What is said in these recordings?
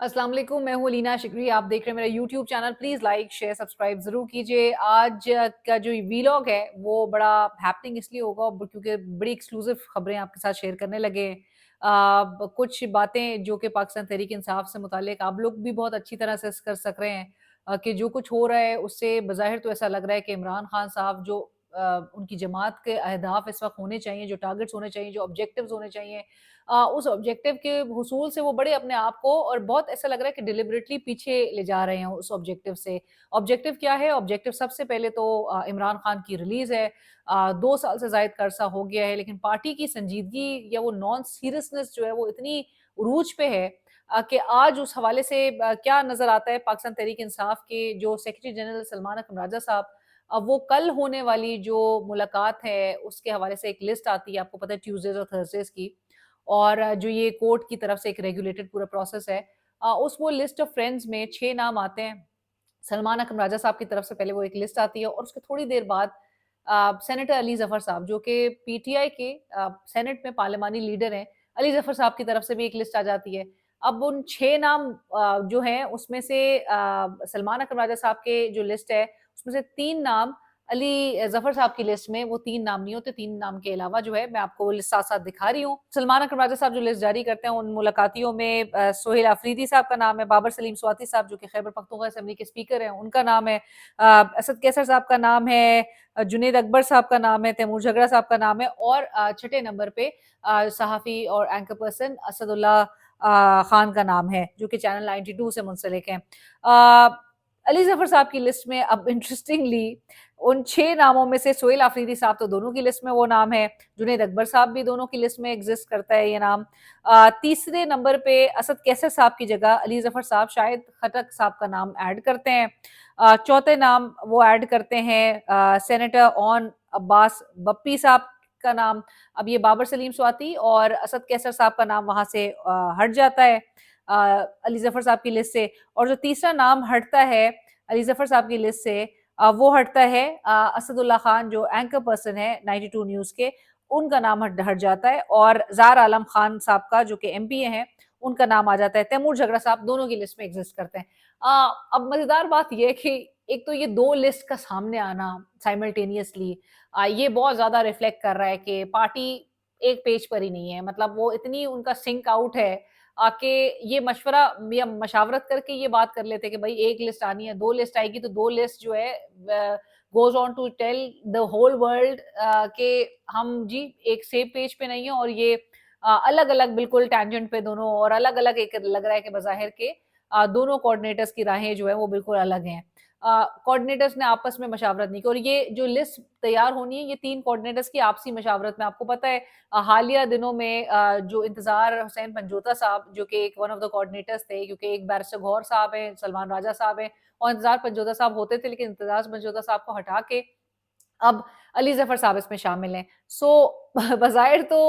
अस्सलाम वालेकुम, मैं हूँ लीना शिकरी। आप देख रहे हैं मेरा YouTube channel. Please like share subscribe ज़रूर कीजिए। आज का जो वीलॉग है वो बड़ा हैपनिंग इसलिए होगा क्योंकि बड़ी एक्सक्लूसिव खबरें आपके साथ शेयर करने लगे हैं। कुछ बातें जो कि पाकिस्तान तहरीक इंसाफ से मुतालिक आप लोग भी बहुत अच्छी तरह से कर सक रहे हैं कि जो कुछ हो रहा है उससे बज़ाहिर तो ऐसा लग रहा है कि इमरान खान साहब जो उनकी जमात के अहदाफ इस वक्त होने चाहिए, जो टारगेट्स होने चाहिए, जो ऑब्जेक्टिव्स होने चाहिए, उस ऑब्जेक्टिव के हुसूल से वो बड़े अपने आप को और बहुत ऐसा लग रहा है कि डिलिबरेटली पीछे ले जा रहे हैं उस ऑब्जेक्टिव से। ऑब्जेक्टिव क्या है? ऑब्जेक्टिव सबसे पहले तो इमरान खान की रिलीज़ है। 2 साल से ज़ायद का अरसा हो गया है, लेकिन पार्टी की संजीदगी या वो नॉन सीरियसनेस जो है वो इतनी उरूज पे है कि आज उस हवाले से क्या नज़र आता है पाकिस्तान तहरीक इंसाफ के जो सेक्रेटरी जनरल सलमान अकरम राजा साहब, वो कल होने वाली जो मुलाकात है उसके हवाले से एक लिस्ट आती है, आपको पता है ट्यूसडेज़ और थर्सडेज़ की। और जो ये कोर्ट की तरफ से एक रेगुलेटेड पूरा प्रोसेस है, उस वो लिस्ट ऑफ फ्रेंड्स में 6 नाम आते हैं। सलमान अकरम राजा साहब की तरफ से पहले वो एक लिस्ट आती है और उसके थोड़ी देर बाद सेनेटर अली ज़फ़र साहब जो कि पीटीआई के सेनेट में पार्लिमानी लीडर हैं, अली ज़फ़र साहब की तरफ से भी एक लिस्ट आ जाती है। अब उन 6 नाम जो हैं उसमें से सलमान अकरम राजा साहब के जो लिस्ट है उसमें से 3 नाम अली ज़फ़र साहब की लिस्ट में वो 3 नाम नहीं होते, 3 नाम के अलावा जो है मैं आपको वो लिस्ट साथ-साथ दिखा रही हूँ। सलमान अकरम राजा साहब जो लिस्ट जारी करते हैं उन मुलाकातियों में सोहेल अफरीदी साहब का नाम है, बाबर सलीम स्वाति साहब जो कि खैबर पख्तूनख्वा असेंबली के स्पीकर हैं, उनका नाम है। असद कैसर साहब का नाम है, जुनैद अकबर साहब का नाम है, तैमूर झगड़ा साहब का नाम है और छठे नंबर पे सहाफ़ी और एंकर पर्सन असदुल्लाह खान का नाम है, जो कि चैनल 92 से मुंसलिक हैं। अली ज़फ़र साहब की लिस्ट में अब इंटरेस्टिंगली उन 6 नामों में से सोहेल आफरीदी साहब तो दोनों की लिस्ट में वो नाम है, जुनैद अकबर साहब भी दोनों की लिस्ट में एग्ज़िस्ट करता है ये नाम। तीसरे नंबर पे असद कैसर साहब की जगह अली ज़फ़र साहब शायद खटक साहब का नाम ऐड करते हैं। चौथे नाम वो ऐड करते हैं सेनेटर ऑन अब्बास बप्पी साहब का नाम। अब ये बाबर सलीम स्वाति और असद कैसर साहब का नाम वहाँ से हट जाता है अली ज़फ़र साहब की लिस्ट से और जो तीसरा नाम हटता है अली ज़फ़र साहब की लिस्ट से वो हटता है असदुल्ला खान जो एंकर पर्सन है 92 न्यूज़ के, उनका नाम हट जाता है और ज़ार आलम खान साहब का जो कि एमपीए हैं, उनका नाम आ जाता है। तैमूर झगड़ा साहब दोनों की लिस्ट में एग्ज़िस्ट करते हैं। अब मज़ेदार बात ये है कि एक तो ये 2 लिस्ट का सामने आना साइमल्टेनियसली ये बहुत ज़्यादा रिफ्लेक्ट कर रहा है कि पार्टी एक पेज पर ही नहीं है। मतलब वो इतनी उनका सिंक आउट है कि ये मशवरा या मशावरत करके ये बात कर लेते हैं कि भाई एक लिस्ट आनी है, 2 लिस्ट आएगी तो 2 लिस्ट जो है goes on to tell the whole world कि हम जी एक सेम पेज पे नहीं है और ये अलग-अलग बिल्कुल टैंजेंट पे दोनों और अलग-अलग एक लग रहा है कि बज़ाहिर के दोनों कोऑर्डिनेटर्स की राहें जो है वो बिल्कुल अलग हैं। कोऑर्डिनेटर्स ने आपस में मशावरत नहीं की और ये जो लिस्ट तैयार होनी है ये 3 कोऑर्डिनेटर्स की आपसी मशावरत में आपको पता है हालिया दिनों में जो इंतज़ार हुसैन पंजोता साहब जो कि एक वन ऑफ द कोऑर्डिनेटर्स थे क्योंकि एक बैरिस्टर गौहर साहब हैं, सलमान राजा साहब हैं और इंतज़ार पंजोता साहब होते थे लेकिन इंतज़ार पंजोता साहब को हटा के अब अली ज़फ़र साहब इसमें शामिल हैं। सो बज़ाहिर तो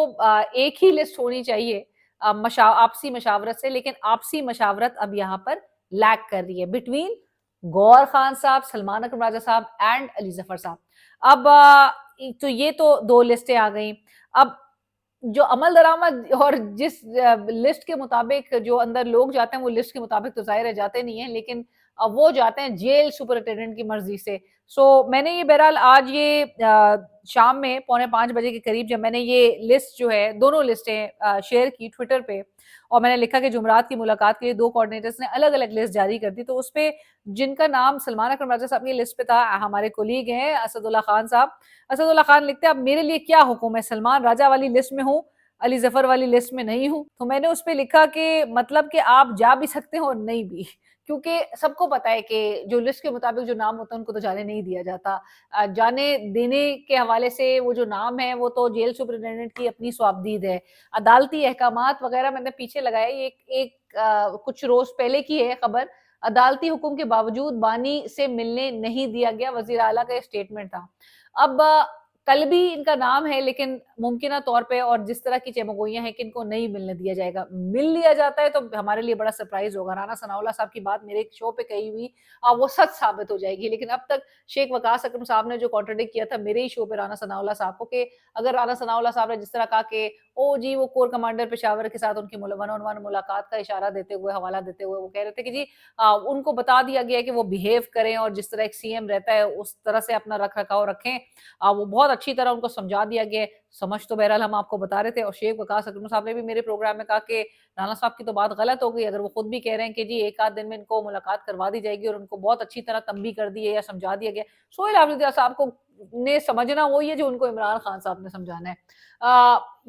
एक ही लिस्ट होनी चाहिए आपसी मशावरत से लेकिन आपसी मशावरत अब यहाँ पर लैक कर रही है बिटवीन गौहर खान साहब, सलमान अकरम राजा साहब एंड अली ज़फ़र साहब। अब तो ये तो 2 लिस्टें आ गईं। अब जो अमल दरामद और जिस लिस्ट के मुताबिक जो अंदर लोग जाते हैं वो लिस्ट के मुताबिक तो ज़ाहिर है जाते नहीं हैं लेकिन वो जाते हैं जेल सुपरिटेंडेंट की मर्जी से। सो मैंने ये बहरहाल आज ये शाम में पौने 5 बजे के करीब जब मैंने ये लिस्ट जो है दोनों लिस्टें शेयर की ट्विटर पे और मैंने लिखा कि जुमरात की मुलाकात के लिए 2 कोऑर्डिनेटर्स ने अलग-अलग लिस्ट जारी कर दी तो उसपे जिनका नाम सलमान अकरम राजा साहब की लिस्ट पे था हमारे कोलीग हैं असदुल्ला खान साहब। असदुल्ला खान लिखते हैं अब मेरे लिए क्या हुक्म है सलमान राजा वाली लिस्ट में हूँ अली जफर वाली लिस्ट में नहीं हूँ तो मैंने उस पे लिखा कि मतलब कि आप जा भी सकते हो और नहीं भी क्योंकि सबको पता है कि जो लिस्ट के मुताबिक जो नाम होता है उनको तो जाने नहीं दिया जाता जाने देने के हवाले से वो जो नाम है वो तो जेल सुपरिटेंडेंट की अपनी स्वाबदीद है अदालती अहकामात वगैरह मैंने पीछे लगाया एक कुछ रोज पहले की है खबर अदालती हुक्म के बावजूद बानी से मिलने नहीं दिया गया वजीर आला का स्टेटमेंट था अब कल भी इनका नाम है लेकिन मुमकिन तौर पे और जिस तरह की चमगोइयां हैं कि इनको नहीं मिलने दिया जाएगा मिल लिया जाता है तो हमारे लिए बड़ा सरप्राइज होगा राना सनाउल्लाह साहब की बात मेरे एक शो पे कही हुई वो सच साबित हो जाएगी लेकिन अब तक शेख वकास अकरम साहब ने जो कॉन्ट्रडिक्ट किया था मेरे ही शो पे राना सनाउल्लाह साहब को कि अगर राना सनाउल्लाह साहब ने जिस तरह कहा कि ओ जी वो कोर कमांडर पेशावर के साथ उनकी वन ऑन वन मुलाकात का इशारा देते हुए, हवाला देते हुए वो कह रहे थे कि जी उनको बता दिया गया है कि वो बिहेव करें और जिस तरह एक सीएम रहता है उस तरह से अपना रख रखाव रखें। वो बहुत अच्छी तरह उनको समझा दिया गया है। समझ तो बहरहाल हम आपको बता रहे थे, और शेख वकास अकरम साहब ने भी मेरे प्रोग्राम में कहा कि राणा साहब की तो बात गलत हो गई, अगर वो खुद भी कह रहे हैं कि जी एक आध दिन में इनको मुलाकात करवा दी जाएगी और उनको बहुत अच्छी तरह तंबीह कर दी है या समझा दिया गया। सोहेल आफरीदी साहब को ने समझना वही है जो उनको इमरान खान साहब ने समझाना है।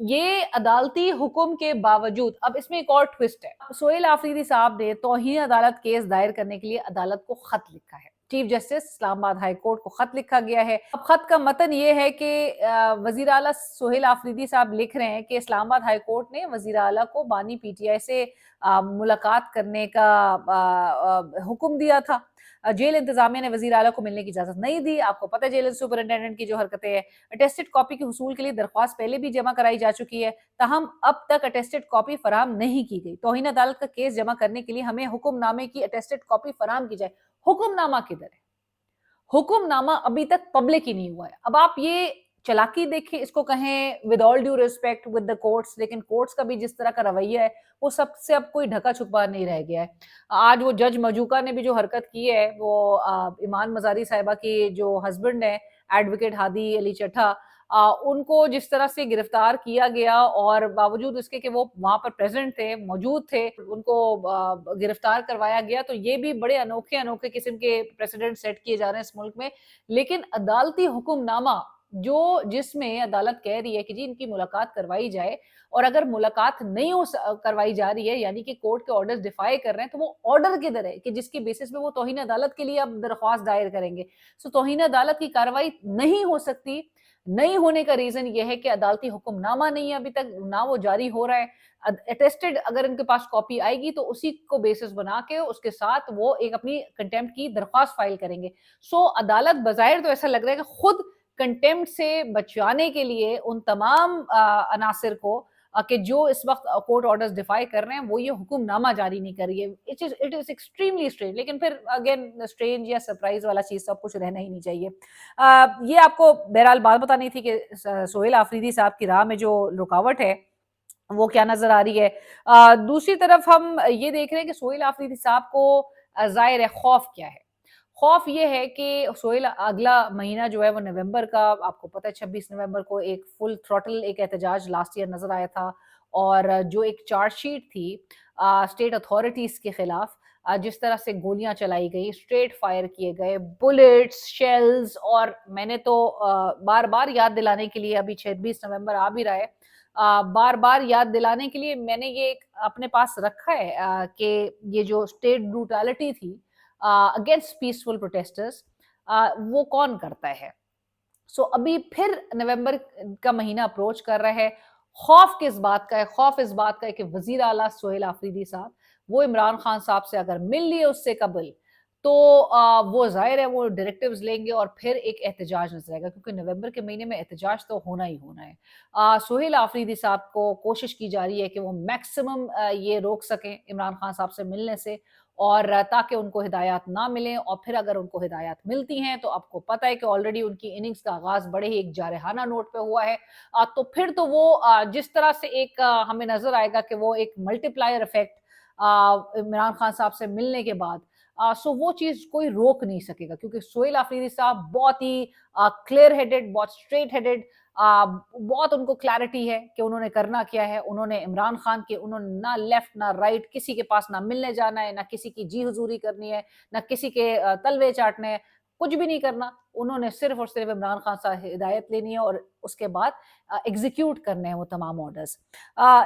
ये अदालती हुक्म के बावजूद, अब इसमें एक और ट्विस्ट है, सोहेल आफरीदी साहब ने तौहीन अदालत केस दायर करने के लिए अदालत को खत लिखा है। Chief justice Islamabad high court को खत लिखा गया है। अब खत का मतन ये है कि वजीर आला सोहेल आफरीदी साहब लिख रहे हैं कि इस्लामाबाद हाई कोर्ट ने वजीर आला को बानी पीटीआई से मुलाकात करने का हुक्म दिया था। जेल इंतजामिया ने वजीर आला को मिलने की इजाजत नहीं दी। आपको पता है जेल सुपरिटेंडेंट की जो हरकतें हैं। अटेस्टेड कॉपी के हुसूल के लिए दरख्वास्त पहले भी जमा कराई जा चुकी है, ताहम अब तक अटेस्टेड कॉपी फराहम नहीं की गई। तौहीन अदालत का केस जमा करने के लिए हमें हुक्मनामे की अटेस्टेड कॉपी फराहम की जाए। हुक्मनामा किधर है? हुक्मनामा अभी तक पब्लिक ही नहीं हुआ है। अब आप ये चालाकी देखें, इसको कहें with all due respect with the courts, लेकिन कोर्ट्स का भी जिस तरह का रवैया है वो सबसे अब कोई ढका छुपा नहीं रह गया है। आज वो जज मजूका ने भी जो हरकत की है, वो ईमान मजारी साहिबा की जो हस्बैंड है एडवोकेट हादी अली चट्ठा, उनको जिस तरह से गिरफ्तार किया गया और बावजूद इसके कि वो वहां पर प्रेजेंट थे, मौजूद थे, उनको गिरफ्तार करवाया गया। तो ये भी बड़े अनोखे अनोखे किस्म के प्रेसिडेंट सेट किए जा रहे हैं इस मुल्क में। लेकिन अदालती हुक्मनामा जो जिसमें अदालत कह रही है कि जी इनकी मुलाकात करवाई जाए, और अगर मुलाकात नहीं हो करवाई जा रही है, यानी कि कोर्ट के ऑर्डर्स डिफाई कर रहे हैं, तो वो ऑर्डर किधर है कि जिसकी बेसिस पे वो तौहीन अदालत के लिए अब दरख्वास्त दायर करेंगे। सो तौहीन अदालत की कार्रवाई नहीं हो सकती। नहीं होने का रीजन ये है कि अदालती हुक्मनामा नहीं है अभी तक, ना वो जारी हो रहा है। अटेस्टेड अगर इनके पास कॉपी आएगी तो उसी को बेसिस बना के उसके साथ वो एक अपनी कंटेम्प्ट की दरख्वास्त फाइल करेंगे। सो अदालत बजाहिर तो ऐसा लग रहा है कि खुद कंटेम्प्ट से बचाने के लिए उन तमाम अनासिर को कि जो इस वक्त कोर्ट ऑर्डर्स डिफाई कर रहे हैं, वो ये हुक्मनामा जारी नहीं कर रही है। इट इज एक्सट्रीमली स्ट्रेंज, लेकिन फिर अगेन स्ट्रेंज या सरप्राइज वाला चीज सब कुछ रहना ही नहीं चाहिए। ये आपको बहरहाल बात बतानी थी कि सोहेल आफरीदी साहब की राह में जो रुकावट है वो क्या नजर आ रही है। दूसरी तरफ हम ये देख रहे हैं कि सोहेल आफरीदी साहब को जाहिर है खौफ क्या है। खौफ ये है कि सोहेल अगला महीना जो है वो नवंबर का, आपको पता है 26 नवंबर को एक फुल थ्रॉटल एक एहतजाज लास्ट ईयर नजर आया था, और जो एक चार्जशीट थी स्टेट अथॉरिटीज के खिलाफ, जिस तरह से गोलियां चलाई गई, स्ट्रेट फायर किए गए, बुलेट्स, शेल्स, और मैंने तो बार बार याद दिलाने के लिए, अभी 26 नवंबर आ भी रहा है, बार बार याद दिलाने के लिए मैंने ये एक अपने पास रखा है कि ये जो स्टेट ब्रूटैलिटी थी अगेंस्ट पीसफुल प्रोटेस्टर्स, वो कौन करता है। सो अभी फिर नवंबर का महीना अप्रोच कर रहा है। खौफ किस बात का है? खौफ इस बात का है कि वजीर आला सोहेल आफरीदी साहब वो इमरान खान साहब से अगर मिल लिए उससे कबल, तो वो जाहिर है वो डायरेक्टिव्स लेंगे और फिर एक एहतजाज नजर आएगा, क्योंकि नवंबर के महीने में एहतजाज तो होना ही होना है। सोहेल आफरीदी साहब को कोशिश की जा रही है कि वो मैक्सिमम ये रोक सकें इमरान खान साहब से मिलने से, और ताकि उनको हिदायत ना मिलें, और फिर अगर उनको हिदायत मिलती हैं तो आपको पता है कि ऑलरेडी उनकी इनिंग्स का आगाज बड़े ही एक जारहाना नोट पे हुआ है। तो फिर तो वो जिस तरह से एक हमें नजर आएगा कि वो एक मल्टीप्लायर इफेक्ट इमरान खान साहब से मिलने के बाद, सो वो चीज कोई रोक नहीं सकेगा, क्योंकि सोहेल आफरीदी साहब बहुत ही क्लियर हेडेड, बहुत स्ट्रेट हेडेड, बहुत उनको क्लैरिटी है कि उन्होंने करना क्या है। उन्होंने इमरान खान के, उन्होंने ना लेफ्ट ना राइट किसी के पास ना मिलने जाना है, ना किसी की जी हुजूरी करनी है, ना किसी के तलवे चाटने हैं, कुछ भी नहीं करना। उन्होंने सिर्फ और सिर्फ इमरान खान साहब हिदायत लेनी है और उसके बाद एग्जीक्यूट करने हैं वो तमाम ऑर्डर्स।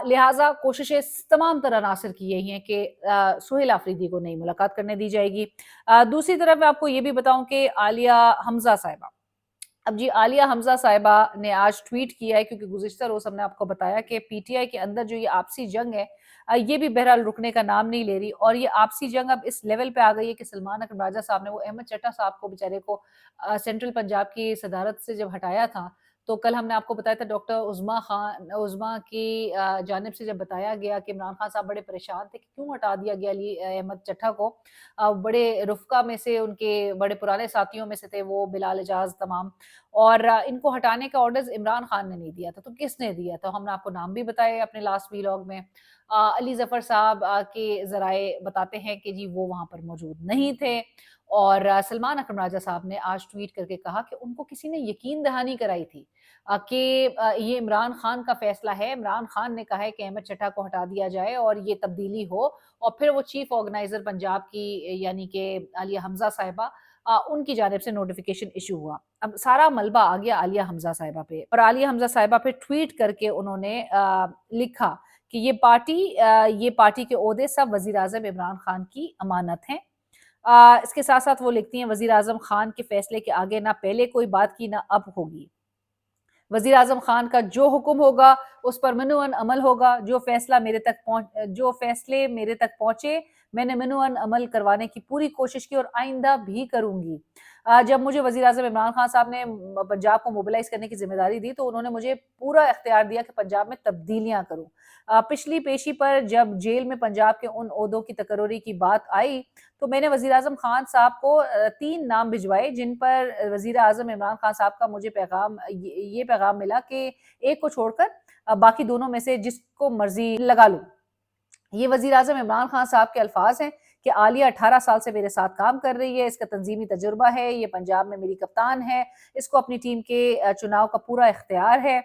लिहाजा कोशिशें तमाम तरह नासिर की यही हैं कि सोहेल आफरीदी को नई मुलाकात करने दी जाएगी। दूसरी तरफ मैं आपको ये भी बताऊं कि आलिया हमजा साहिबा, अब जी आलिया हमजा साहिबा ने आज ट्वीट किया है, क्योंकि गुज़िश्ता रोज़ हमने आपको बताया कि पीटीआई के अंदर जो ये आपसी जंग है, ये भी बहरहाल रुकने का नाम नहीं ले रही, और ये आपसी जंग अब इस लेवल पे आ गई है कि सलमान अकरम राजा साहब ने वो अहमद चट्टा साहब को बेचारे को सेंट्रल पंजाब की सदारत से जब हटाया था, تو کل हमने आपको बताया था डॉक्टर उज़्मा की जानिब से जब बताया गया कि इमरान खान साहब बड़े परेशान थे कि क्यों हटा दिया गया अली अहमद चट्टा को। बड़े रुफ़क़ा में से उनके बड़े पुराने साथियों में से थे वो बिलाल एजाज़ तमाम, और इनको हटाने का ऑर्डर्स इमरान खान ने नहीं दिया था, तो किसने दिया? तो हमने आपको नाम भी बताए अपने लास्ट व्लॉग में। अली ज़फ़र साहब के ज़राए बताते हैं कि जी वो वहाँ पर मौजूद नहीं थे, और सलमान अकरम राजा साहब ने आज ट्वीट करके कहा कि उनको किसी ने यकीन दहानी कराई थी कि ये इमरान खान का फैसला है, इमरान खान ने कहा है कि अहमद चट्टा को हटा दिया जाए और ये तब्दीली हो, और फिर वो चीफ ऑर्गेनाइजर पंजाब की यानी कि आलिया हमजा साहिबा, उनकी जानिब से नोटिफिकेशन इशू हुआ। अब सारा मलबा आ गया आलिया हमजा साहिबा पे, और आलिया हमजा साहिबा पे ट्वीट करके उन्होंने लिखा कि ये पार्टी के ओहदे सब वजीर आज़म इमरान खान की अमानत हैं। इसके साथ साथ वो लिखती हैं, वजीर आज़म खान के फैसले के आगे ना पहले कोई बात की ना अब होगी। वजीर आज़म खान का जो हुक्म होगा उस पर मनुअन अमल होगा। जो फैसले मेरे तक पहुंचे मैंने मनुअन अमल करवाने की पूरी कोशिश की और आइंदा भी करूंगी। जब मुझे वजीर आज़म इमरान खान साहब ने पंजाब को मोबिलाइज करने की जिम्मेदारी दी तो उन्होंने मुझे पूरा इख्तियार दिया कि पंजाब में तब्दीलियां करूं। पिछली पेशी पर जब जेल में पंजाब के उन ओहदों की तकर्री की बात आई तो मैंने वजीर आज़म खान साहब को 3 नाम भिजवाए, जिन पर वजीर आज़म इमरान खान साहब का मुझे ये पैगाम मिला कि एक को छोड़कर बाकी दोनों में से जिसको मर्जी लगा लूं। ये वजीर आज़म इमरान खान साहब के अल्फाज हैं कि आलिया 18 साल से मेरे साथ काम कर रही है, इसका तंजीमी तजुर्बा है, ये पंजाब में मेरी कप्तान है, इसको अपनी टीम के चुनाव का पूरा इख्तियार है।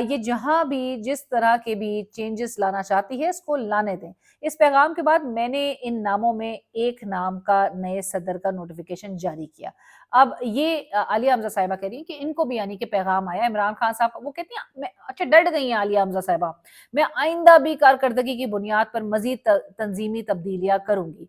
ये जहां भी जिस तरह के भी चेंजेस लाना चाहती है इसको लाने दें। इस पैगाम के बाद मैंने इन नामों में एक नाम का नए सदर का नोटिफिकेशन जारी किया। अब ये आलिया हमजा साहिबा कह रही हैं कि इनको भी यानी कि पैगाम आया इमरान खान साहब का। वो कहती हैं मैं अच्छा डट गई हैं आलिया हमजा साहिबा, मैं आइंदा भी कारकर्दगी की बुनियाद पर मजीद तंजीमी तब्दीलियां करूंगी।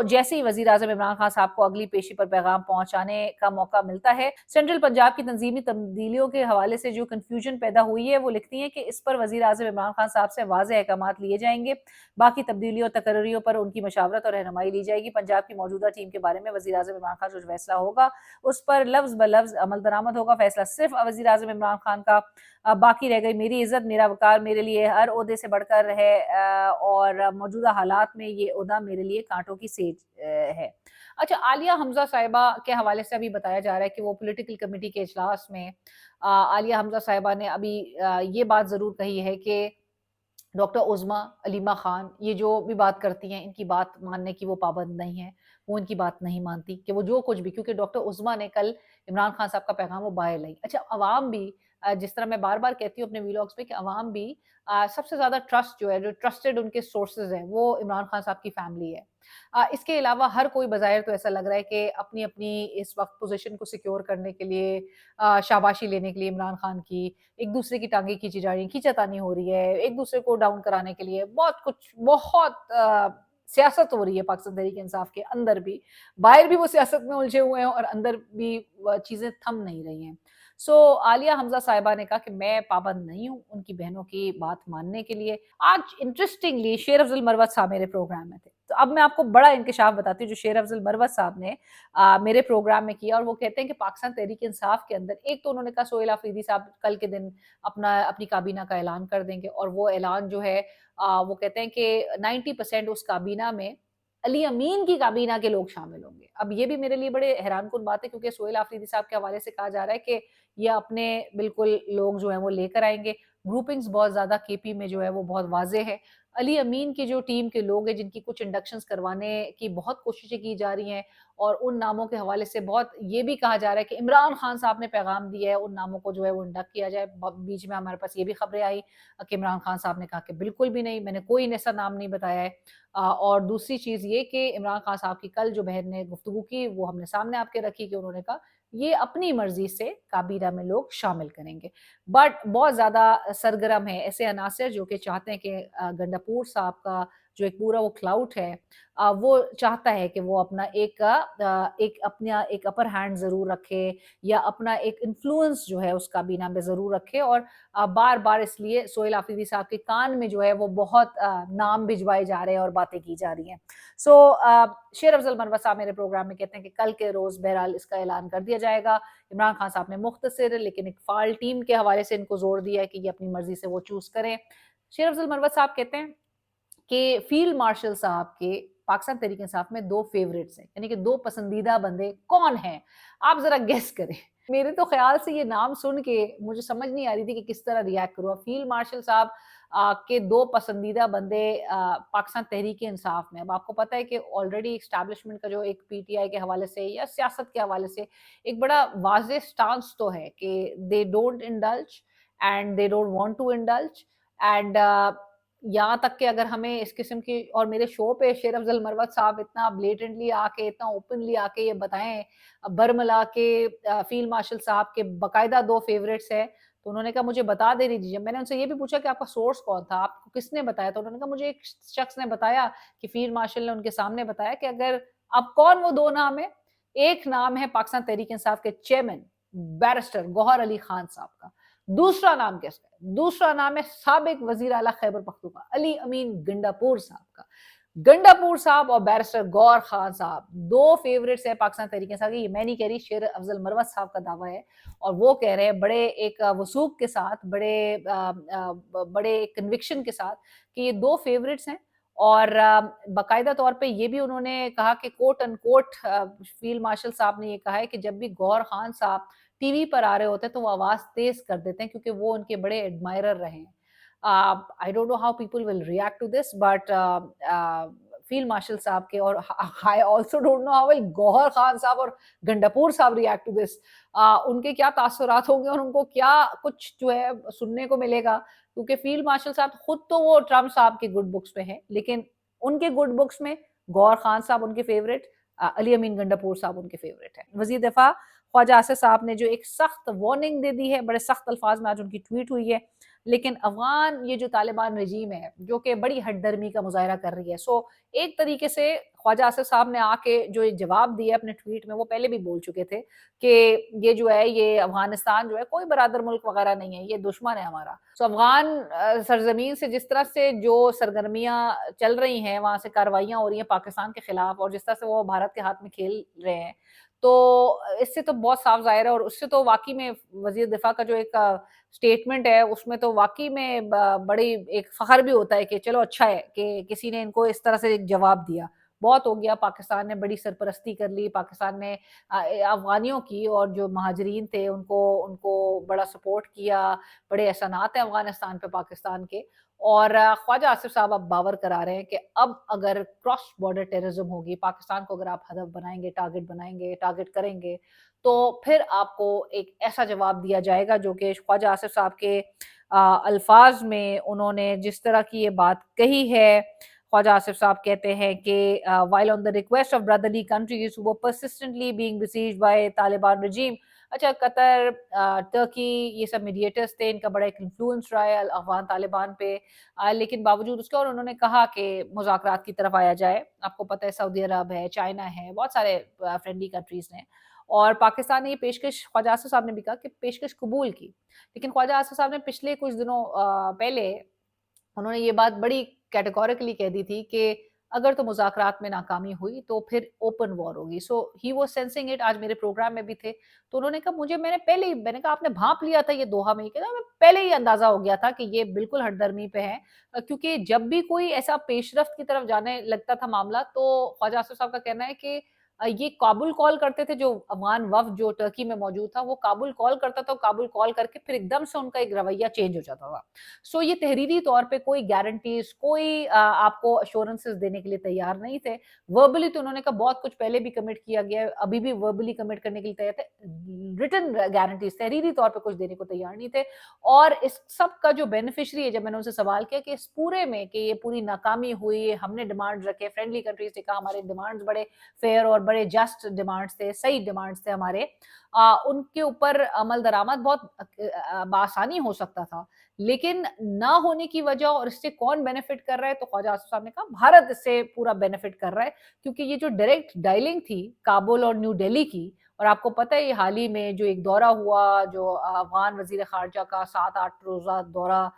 जैसे ही वजीर आज़म इमरान खान साहब को अगली पेशी पर पैगाम पहुंचाने का मौका मिलता है, सेंट्रल पंजाब की तंजीमी तब्दीलियों के हवाले से जो कन्फ्यूजन पैदा हुई है वो लिखती हैं कि इस पर वजीर आज़म इमरान खान साहब से वाज़ेह अहकामात लिए जाएंगे, बाकी तब्दीलियों तकर्रियों पर उनकी मशावरत और रहनुमाई ली जाएगी। पंजाब की मौजूदा टीम के बारे में वजीर आज़म इमरान खान जो फैसला होगा उस पर लफ्ज ब लफ्ज अमल दरामद होगा। फैसला सिर्फ वजीर आज़म इमरान खान का। बाकी रह गई मेरी इज्जत, मेरा वकार मेरे लिए हर ओहदे से बढ़कर है, और मौजूदा हालात में ये ओहदा मेरे लिए कांटों की सेज है। अच्छा, आलिया हमजा साहिबा के हवाले से अभी बताया जा रहा है कि वो पॉलिटिकल कमेटी के इजलास में आलिया हमजा साहिबा ने अभी ये बात ज़रूर कही है कि डॉक्टर उज़्मा, अलीमा खान ये जो भी बात करती हैं इनकी बात मानने की वो पाबंद नहीं है, वो इनकी बात नहीं मानती कि वो जो कुछ भी, क्योंकि डॉक्टर उज़्मा ने कल इमरान खान साहब का पैगाम वो बाहर लाई। अच्छा, अवाम भी जिस तरह मैं बार-बार कहती हूँ अपने व्लॉग्स में कि अवाम भी सबसे ज़्यादा ट्रस्ट जो है, जो ट्रस्टेड उनके सोर्सेज़ हैं, वो इमरान खान साहब की फैमिली है। इसके अलावा हर कोई बज़ाहिर तो ऐसा लग रहा है कि अपनी-अपनी इस वक़्त पोज़ीशन को सिक्योर करने के लिए शाबाशी लेने के लिए इमरान खान की एक दूसरे की टांगें खींची जा रही हैं, खींचातानी हो रही है, एक दूसरे को डाउन कराने के लिए बहुत सियासत हो रही है पाकिस्तान तहरीक-ए-इंसाफ के अंदर भी। बाहर भी वो सियासत में उलझे हुए हैं और अंदर भी चीज़ें थम नहीं रही हैं। आलिया हमजा साहिबा ने कहा कि मैं पाबंद नहीं हूँ उनकी बहनों की बात मानने के लिए। आज इंटरेस्टिंगली शेर अफ़ज़ल मरवत साहब मेरे प्रोग्राम में थे। तो अब मैं आपको बड़ा इंकशाफ बताती हूँ जो शेर अफ़ज़ल मरवत साहब ने मेरे प्रोग्राम में किया, और वो कहते हैं कि पाकिस्तान तहरीक-ए-इंसाफ के अंदर एक तो उन्होंने कहा सोहेल आफरीदी साहब कल के दिन अपनी काबीना का ऐलान कर देंगे, और वो ऐलान जो है वो कहते हैं कि 90% उस काबीना में अली अमीन की काबीना के लोग शामिल होंगे। अब ये भी मेरे लिए बड़े हैरानकुन बात है क्योंकि सोहेल आफरीदी साहब के हवाले से कहा जा रहा है कि ये अपने बिल्कुल लोग जो हैं वो लेकर आएँगे। ग्रुपिंग्स बहुत ज़्यादा केपी में जो है वो बहुत वाज़ेह है। अली अमीन की जो टीम के लोग हैं जिनकी कुछ इंडक्शंस करवाने की बहुत कोशिशें की जा रही हैं, और उन नामों के हवाले से बहुत ये भी कहा जा रहा है कि इमरान खान साहब ने पैगाम दिया है उन नामों को जो है वो इंडक्ट किया जाए। बीच में हमारे पास ये भी खबरें आई कि इमरान खान साहब ने कहा कि बिल्कुल भी नहीं, मैंने कोई ऐसा नाम नहीं बताया है। और दूसरी चीज़ ये कि इमरान खान साहब की कल जो बहन ने गुफ्तगू की वो हमने सामने आपके रखी कि उन्होंने कहा ये अपनी मर्जी से काबीना में लोग शामिल करेंगे। बट बहुत ज़्यादा सरगर्म है ऐसे अनासर जो कि चाहते हैं कि गंडापुर साहब का जो एक पूरा वो क्लाउट है, वो चाहता है कि वो अपना एक अपर हैंड ज़रूर रखे, या अपना एक इन्फ्लुएंस जो है उसका बीना में ज़रूर रखे, और बार-बार इसलिए सोहेल आफरीदी साहब के कान में जो है वो बहुत नाम भिजवाए जा रहे हैं और बातें की जा रही हैं। सो शेर अफजल मरवत साहब मेरे प्रोग्राम में कहते हैं कि कल के रोज़ बहरहाल इसका ऐलान कर दिया जाएगा। इमरान खान साहब ने मुख्तसर लेकिन एक फ़ाल टीम के हवाले से इनको ज़ोर दिया है कि ये अपनी मर्ज़ी से वो चूज़ करें। शेर अफजल मरवत साहब कहते हैं कि फील्ड मार्शल साहब के पाकिस्तान तहरीक इंसाफ में 2 फ़ेवरेट्स हैं, यानी कि 2 पसंदीदा बंदे कौन हैं? आप ज़रा गेस करें। मेरे तो ख़्याल से ये नाम सुन के मुझे समझ नहीं आ रही थी कि किस तरह रिएक्ट करूँ। फील्ड मार्शल साहब के 2 पसंदीदा बंदे पाकिस्तान तहरीक इंसाफ में। अब आपको पता है कि ऑलरेडी एस्टैब्लिशमेंट का जो एक पीटीआई के हवाले से या सियासत के हवाले से एक बड़ा वाज़ेह स्टांस तो है कि they don't indulge and they don't want to indulge, and यहाँ तक कि अगर हमें इस किस्म की, और मेरे शो पे शेर अफजल मरवत साहब इतना ब्लेटेंटली आके, इतना ओपनली आके ये बताएं, बरमला के फील्ड मार्शल साहब के बकायदा 2 फेवरेट्स है, तो उन्होंने कहा मुझे बता दे दीजिए। मैंने उनसे ये भी पूछा कि आपका सोर्स कौन था, आपको किसने बताया? तो उन्होंने कहा मुझे एक शख्स ने बताया कि फील्ड मार्शल ने उनके सामने बताया कि अगर, अब कौन वो 2 नाम है, एक नाम है पाकिस्तान तहरीक इंसाफ के चेयरमैन बैरिस्टर गौहर अली खान साहब का, दूसरा नाम किसका है? दूसरा नाम है साबिक वजीर आला खैबर पख्तूनख्वा अली अमीन गंडापुर साहब का। गंडापुर साहब और बैरिस्टर गौर खान साहब 2 फेवरेट्स है पाकिस्तान तहरीक इंसाफ की। ये मैं नहीं कह रही, शेर अफजल मरवत साहब का दावा है, और वो कह रहे हैं बड़े एक वसूख के साथ, बड़े कन्विक्शन के साथ कि ये 2 फेवरेट्स हैं। और बाकायदा तौर पे ये भी उन्होंने कहा कि कोट अनकोट फील्ड मार्शल साहब ने ये कहा है कि जब भी गौर खान साहब टीवी पर आ रहे होते हैं तो वो आवाज तेज कर देते हैं, क्योंकि वो उनके बड़े एडमायरर रहे हैं। I don't know how people will react to this, but field marshal साहब के, और I also don't know how will Gauhar Khan साहब और गंडापुर साहब रिएक्ट टू दिस। उनके क्या तासुरात होंगे और उनको क्या कुछ जो है सुनने को मिलेगा, क्योंकि फील्ड मार्शल साहब खुद तो वो ट्रम्प साहब के गुड बुक्स में है, लेकिन उनके गुड बुक्स में गौहर खान साहब उनके फेवरेट, अली अमीन गंडापुर साहब उनके फेवरेट है। वजीर दफा ख्वाजा आसिफ साहब ने जो एक सख्त वार्निंग दे दी है, बड़े सख्त अल्फाज में आज उनकी ट्वीट हुई है, लेकिन अफगान ये जो तालिबान रजीम है जो कि बड़ी हटदर्मी का मुजाहरा कर रही है, सो एक तरीके से ख्वाजा आसिफ साहब ने आके जो जवाब दिया अपने ट्वीट में, वो पहले भी बोल चुके थे कि ये जो है, ये अफगानिस्तान जो है कोई बरादर मुल्क वगैरह नहीं है, ये दुश्मन है हमारा। सो अफगान सरजमीन से जिस तरह से जो सरगर्मियां चल रही हैं, वहां से कार्रवाइयां हो रही हैं पाकिस्तान के खिलाफ, और जिस तरह से वो भारत के हाथ में खेल रहे हैं, तो इससे तो बहुत साफ जाहिर है, और उससे तो वाकई में वजीर दिफा का जो एक स्टेटमेंट है उसमें तो वाकई में बड़ी एक फखर भी होता है कि चलो अच्छा है कि किसी ने इनको इस तरह से एक जवाब दिया। बहुत हो गया, पाकिस्तान ने बड़ी सरपरस्ती कर ली, पाकिस्तान ने अफगानियों की, और जो महाजरीन थे उनको उनको बड़ा सपोर्ट किया, बड़े एहसानात हैं अफगानिस्तान पे पाकिस्तान के। और ख्वाजा आसिफ साहब अब बावर करा रहे हैं कि अब अगर क्रॉस बॉर्डर टेररिज्म होगी, पाकिस्तान को अगर आप हदफ बनाएंगे, टारगेट करेंगे, तो फिर आपको एक ऐसा जवाब दिया जाएगा जो कि ख्वाजा आसिफ साहब के अल्फाज में उन्होंने जिस तरह की ये बात कही है। ख्वाजा आसिफ साहब कहते हैं कि while on the request of brotherly countries who were persistently being besieged by Taliban regime. अच्छा, कतर, टर्की, ये सब मीडिएटर्स थे, इनका बड़ा एक इन्फ्लुएंस रहा है अफगान तालिबान पे, लेकिन बावजूद उसके, और उन्होंने कहा कि मुज़ाकरात की तरफ आया जाए। आपको पता है सऊदी अरब है, चाइना है, बहुत सारे फ्रेंडली कंट्रीज हैं, और पाकिस्तान ने ये पेशकश, ख्वाजा आसिफ साहब ने भी कहा कि पेशकश कबूल की, लेकिन ख्वाजा आसिफ साहब ने पिछले कुछ दिनों पहले उन्होंने ये बात बड़ी कैटेगोरिकली कह दी थी कि अगर तो मुज़ाकरात में नाकामी हुई तो फिर ओपन वॉर होगी। सो ही वाज सेंसिंग इट, आज मेरे प्रोग्राम में भी थे, तो उन्होंने कहा मैंने कहा आपने भांप लिया था ये दोहा में, कहना मैं पहले ही अंदाजा हो गया था कि ये बिल्कुल हटदर्मी पे है, क्योंकि जब भी कोई ऐसा पेशरफ्त की तरफ जाने लगता था मामला, तो ख्वाजा आसिफ साहब का कहना है कि ये काबुल कॉल करते थे, जो अफगान वफ्द जो टर्की में मौजूद था वो काबुल कॉल करता था, काबुल कॉल करके फिर एकदम से उनका एक रवैया चेंज हो जाता था। सो ये तहरीरी तौर पे कोई गारंटीज, कोई आपको अश्योरेंसेस देने के लिए तैयार नहीं थे। वर्बली तो उन्होंने कहा बहुत कुछ पहले भी कमिट किया गया है, अभी भी वर्बली कमिट करने के लिए तैयार थे, रिटन गारंटीज तहरीरी तौर पे कुछ देने को तैयार नहीं थे। और इस सब का जो बेनिफिशरी है, जब मैंने उनसे सवाल किया कि इस पूरे में कि ये पूरी नाकामी हुई, हमने डिमांड रखे, फ्रेंडली कंट्रीज ने कहा हमारे डिमांड्स बड़े फेयर और बड़े जस्ट डिमांड्स थे, सही डिमांड्स थे हमारे, उनके ऊपर अमल दरामद बहुत बासानी हो सकता था, लेकिन ना होने की वजह और इससे कौन बेनिफिट कर रहा है, तो ख्वाजा आसिफ साहब ने कहा भारत इससे पूरा बेनिफिट कर रहा है, क्योंकि ये जो डायरेक्ट डायलिंग थी काबुल और न्यू दिल्ली की, और आपको पता है ये हाल ही में जो एक दौरा हुआ, जो अफगान वजीर खारजा का 7-8 रोज़ा दौरा,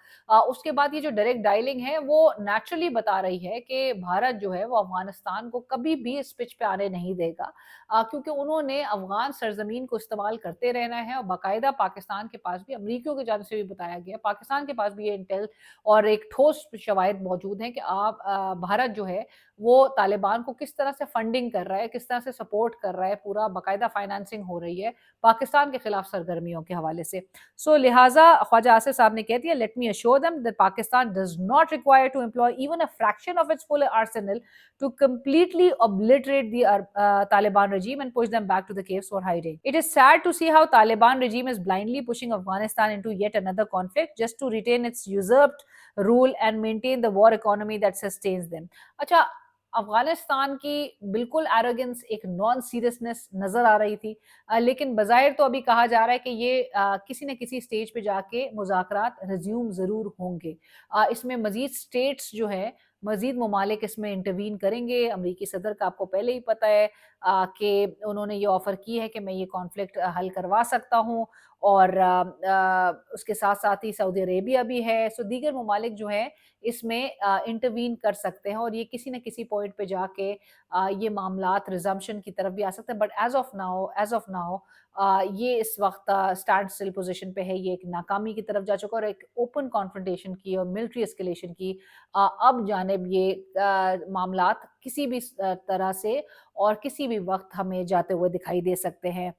उसके बाद ये जो डायरेक्ट डायलिंग है वो नेचुरली बता रही है कि भारत जो है वो अफगानिस्तान को कभी भी इस पिच पे आने नहीं देगा, क्योंकि उन्होंने अफगान सरजमीन को इस्तेमाल करते रहना है, और बाकायदा पाकिस्तान के पास भी, अमरीकियों की जानब से भी बताया गया, पाकिस्तान के पास भी ये इंटेल और एक ठोस शवाहिद मौजूद हैं कि भारत जो है वो तालिबान को किस तरह से फंडिंग कर रहा है, किस तरह से सपोर्ट कर रहा है, पूरा बाकायदा फाइनेंसिंग हो रही है पाकिस्तान के खिलाफ सरगर्मियों के हवाले से। सो लिहाजा ख्वाजा आसिफ साहब ने कह दिया, let me assure them that Pakistan does not require to employ even a fraction of its full arsenal to completely obliterate the Taliban regime and push them back to the caves for hiding. It is sad to see how Taliban regime is blindly pushing Afghanistan into yet another conflict just to retain its usurped rule and maintain the war economy that sustains them. अच्छा, अफगानिस्तान की बिल्कुल arrogance, एक non seriousness नजर आ रही थी, लेकिन बज़ाहिर तो अभी कहा जा रहा है कि ये किसी न किसी स्टेज पे जाके मुज़ाकरात रिज्यूम ज़रूर होंगे। इसमें मज़ीद स्टेट्स जो है, मज़ीद ममालिक इसमें इंटरवीन करेंगे। अमरीकी सदर का आपको पहले ही पता है कि उन्होंने ये ऑफ़र की है कि मैं ये कॉन्फ्लिक्ट हल करवा सकता हूँ, और उसके साथ-साथ ही सऊदी अरेबिया भी है। सो दीगर ममालिक जो हैं इसमें इंटरवीन कर सकते हैं, और ये किसी न किसी पॉइंट पे जाके ये मामलात रिज़म्पशन की तरफ भी आ सकते हैं। बट एज़ ऑफ नाउ ये इस वक़्त स्टैंड स्टिल पोज़ीशन पे है, ये एक नाकामी की तरफ जा चुका है, और एक ओपन कॉन्फ्रंटेशन की और मिलिट्री एस्केलेशन की अब जानिब ये मामलात किसी भी तरह से और किसी भी वक़्त हमें जाते हुए दिखाई दे सकते हैं।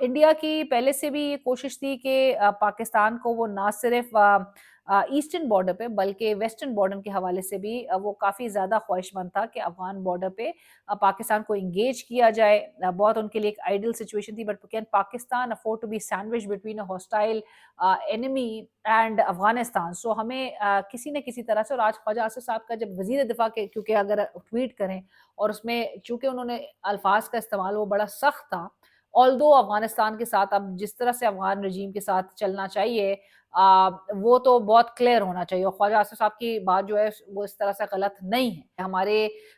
इंडिया की पहले से भी ये कोशिश थी कि पाकिस्तान को वो ना सिर्फ़ ईस्टर्न बॉर्डर पे बल्कि वेस्टर्न बॉर्डर के हवाले से भी वो काफ़ी ज़्यादा ख्वाहिशमंद था कि अफ़गान बॉर्डर पे पाकिस्तान को एंगेज किया जाए। बहुत उनके लिए एक आइडियल सिचुएशन थी, but can Pakistan afford to be sandwiched between a hostile enemy and Afghanistan? So हमें किसी न किसी तरह से, और आज ख्वाजा आसिफ साहब का जब वज़ीर दिफ़ा के, क्योंकि अगर ट्वीट करें और उसमें चूँकि उन्होंने अल्फ़ाज़ का इस्तेमाल वो बड़ा सख्त था, ऑल्दो अफ़गानिस्तान के साथ अब जिस तरह से अफ़गान रजीम के साथ चलना चाहिए, वो तो बहुत क्लियर होना चाहिए, और ख्वाजा आसिफ साहब की बात जो है वो इस तरह से गलत नहीं है। हमारे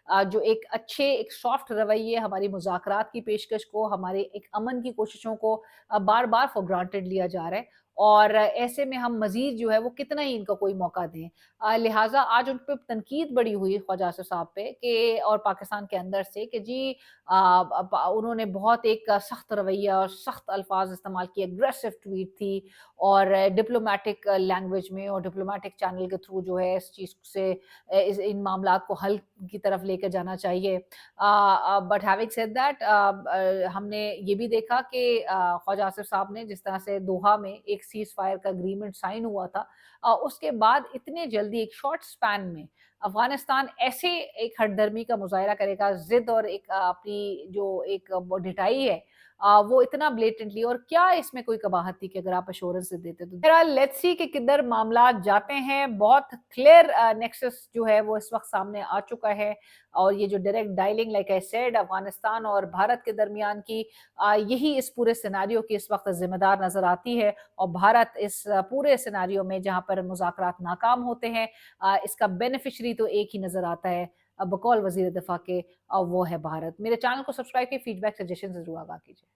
जो एक अच्छे, एक सॉफ्ट रवैये, हमारी मुज़ाकरात की पेशकश को, हमारे एक अमन की कोशिशों को बार-बार फॉर ग्रांटेड लिया जा रहा है, और ऐसे में हम मज़ीद जो है वो कितना ही इनको कोई मौका दें। लिहाज़ा आज उन पे तनकीद बड़ी हुई ख्वाजा आसिफ साहब पे कि, और पाकिस्तान के अंदर से, कि जी उन्होंने बहुत एक सख्त रवैया और सख्त अल्फाज इस्तेमाल किए, एग्रेसिव ट्वीट थी, और डिप्लोमेटिक लैंग्वेज में और डिप्लोमेटिक चैनल के थ्रू जो है इस चीज़ से इन मामलात को हल की तरफ लेकर जाना चाहिए। बट हैविंग सेड दैट, हमने ये भी देखा कि ख्वाजा आसिफ साहब ने जिस तरह से दोहा में एक सीज़ फायर का एग्रीमेंट साइन हुआ था, उसके बाद इतने जल्दी एक शॉर्ट स्पैन में अफ़गानिस्तान ऐसे एक हठधर्मी का मुज़ाहिरा करेगा, ज़िद और एक अपनी जो एक ढिठाई है, वो इतना ब्लेटेंटली, और क्या इसमें कोई कबाहत थी कि अगर आप एश्योरेंस देते तो। बहरहाल लेट्स सी कि किधर मामलात जाते हैं। बहुत क्लियर नेक्सस जो है वो इस वक्त सामने आ चुका है, और ये जो direct dialling, like I said, Afghanistan और भारत के दरमियान की, यही इस पूरे सिनेरियो की इस वक्त जिम्मेदार नजर आती है, और भारत इस पूरे सिनेरियो में जहां पर मुज़ाकरात नाकाम होते हैं, इसका बेनिफिशरी तो एक ही नजर आता है, बकौल वजीर दिफा के, वो है भारत। मेरे चैनल को सब्सक्राइब किए, फीडबैक सजेशन जरूर आगाह कीजिए।